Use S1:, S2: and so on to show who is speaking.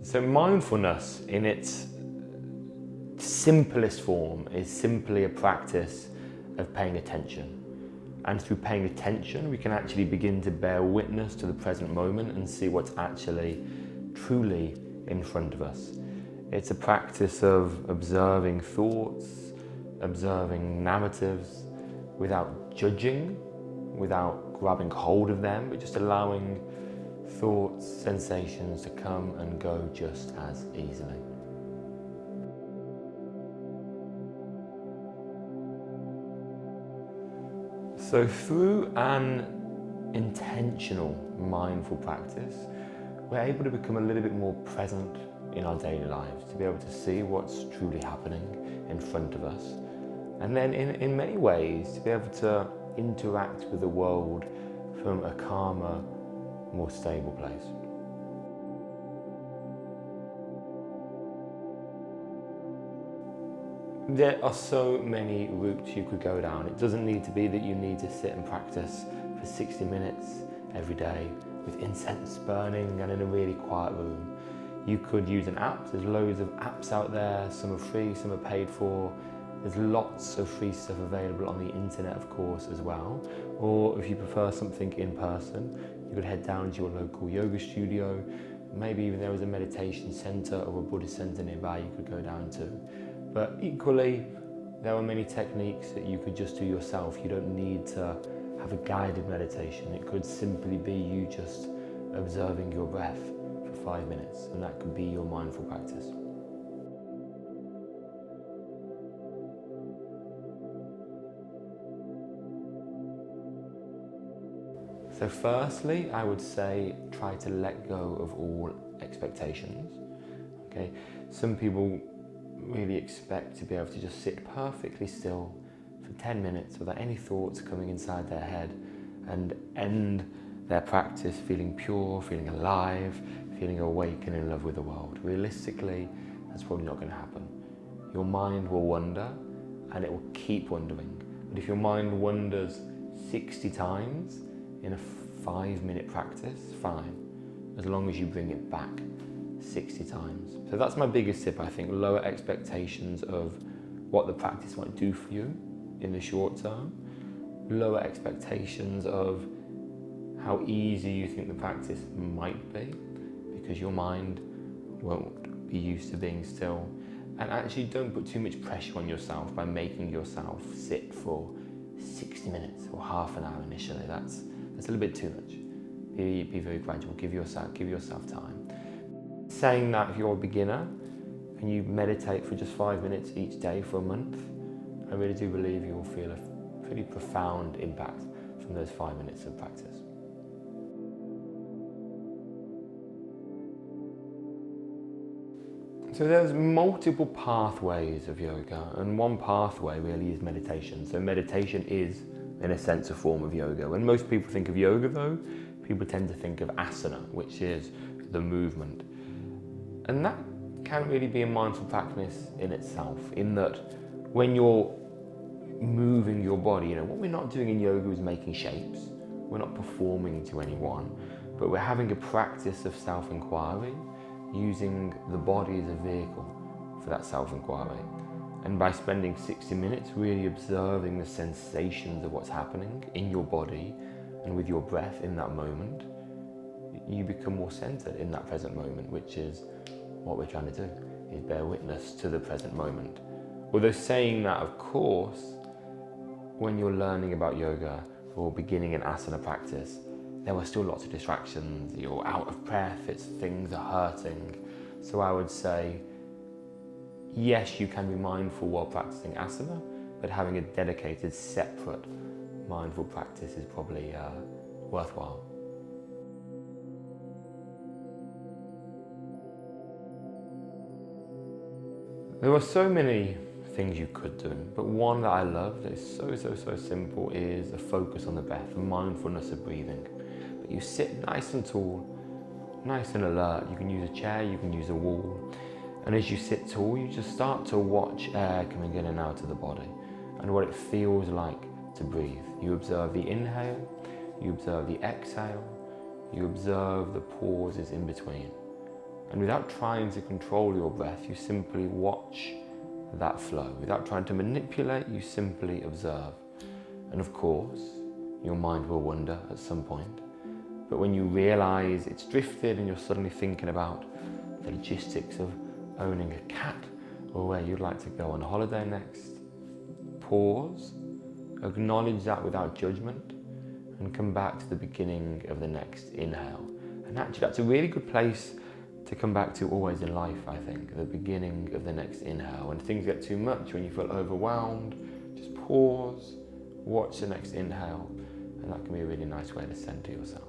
S1: So mindfulness in its simplest form is simply a practice of paying attention. And through paying attention, we can actually begin to bear witness to the present moment and see what's actually truly in front of us. It's a practice of observing thoughts, observing narratives, without judging, without grabbing hold of them, but just allowing thoughts, sensations to come and go just as easily. So through an intentional mindful practice, we're able to become a little bit more present in our daily lives, to be able to see what's truly happening in front of us. And then in many ways, to be able to interact with the world from a calmer, more stable place. There are so many routes you could go down. It doesn't need to be that you need to sit and practice for 60 minutes every day with incense burning and in a really quiet room. You could use an app. There's loads of apps out there. Some are free, some are paid for. There's lots of free stuff available on the internet, of course, as well. Or if you prefer something in person, you could head down to your local yoga studio. Maybe even there was a meditation center or a Buddhist center nearby you could go down to. But equally, there are many techniques that you could just do yourself. You don't need to have a guided meditation. It could simply be you just observing your breath for 5 minutes, and that could be your mindful practice. So firstly, I would say try to let go of all expectations. Okay, some people really expect to be able to just sit perfectly still for 10 minutes without any thoughts coming inside their head and end their practice feeling pure, feeling alive, feeling awake and in love with the world. Realistically, that's probably not going to happen. Your mind will wander and it will keep wandering. But if your mind wanders 60 times in a 5-minute practice, fine, as long as you bring it back 60 times. So that's my biggest tip, I think. Lower expectations of what the practice might do for you in the short term. Lower expectations of how easy you think the practice might be, because your mind won't be used to being still. And actually don't put too much pressure on yourself by making yourself sit for 60 minutes or half an hour initially. That's a little bit too much. Be very gradual, give yourself time. Saying that, if you're a beginner and you meditate for just 5 minutes each day for a month, I really do believe you will feel a pretty profound impact from those 5 minutes of practice. So there's multiple pathways of yoga, and one pathway really is meditation. So meditation is, in a sense, a form of yoga. When most people think of yoga though, people tend to think of asana, which is the movement. And that can really be a mindful practice in itself, in that when you're moving your body, what we're not doing in yoga is making shapes. We're not performing to anyone, but we're having a practice of self-inquiry, using the body as a vehicle for that self-inquiry. And by spending 60 minutes really observing the sensations of what's happening in your body and with your breath in that moment, you become more centered in that present moment, which is what we're trying to do, is bear witness to the present moment. Although saying that, of course, when you're learning about yoga or beginning an asana practice, there are still lots of distractions. You're out of breath, things are hurting. So I would say, yes, you can be mindful while practicing asana, but having a dedicated, separate mindful practice is probably worthwhile. There are so many things you could do, but one that I love that is so simple is a focus on the breath, a mindfulness of breathing. But you sit nice and tall, nice and alert. You can use a chair, you can use a wall. And as you sit tall, you just start to watch air coming in and out of the body and what it feels like to breathe. You observe the inhale, you observe the exhale, you observe the pauses in between. And without trying to control your breath, you simply watch that flow. Without trying to manipulate, you simply observe. And of course, your mind will wander at some point. But when you realise it's drifted and you're suddenly thinking about the logistics of owning a cat or where you'd like to go on holiday next, pause, acknowledge that without judgment, and come back to the beginning of the next inhale. And actually that's a really good place to come back to always in life, I think, the beginning of the next inhale. When things get too much, when you feel overwhelmed, just pause, watch the next inhale, and that can be a really nice way to center yourself.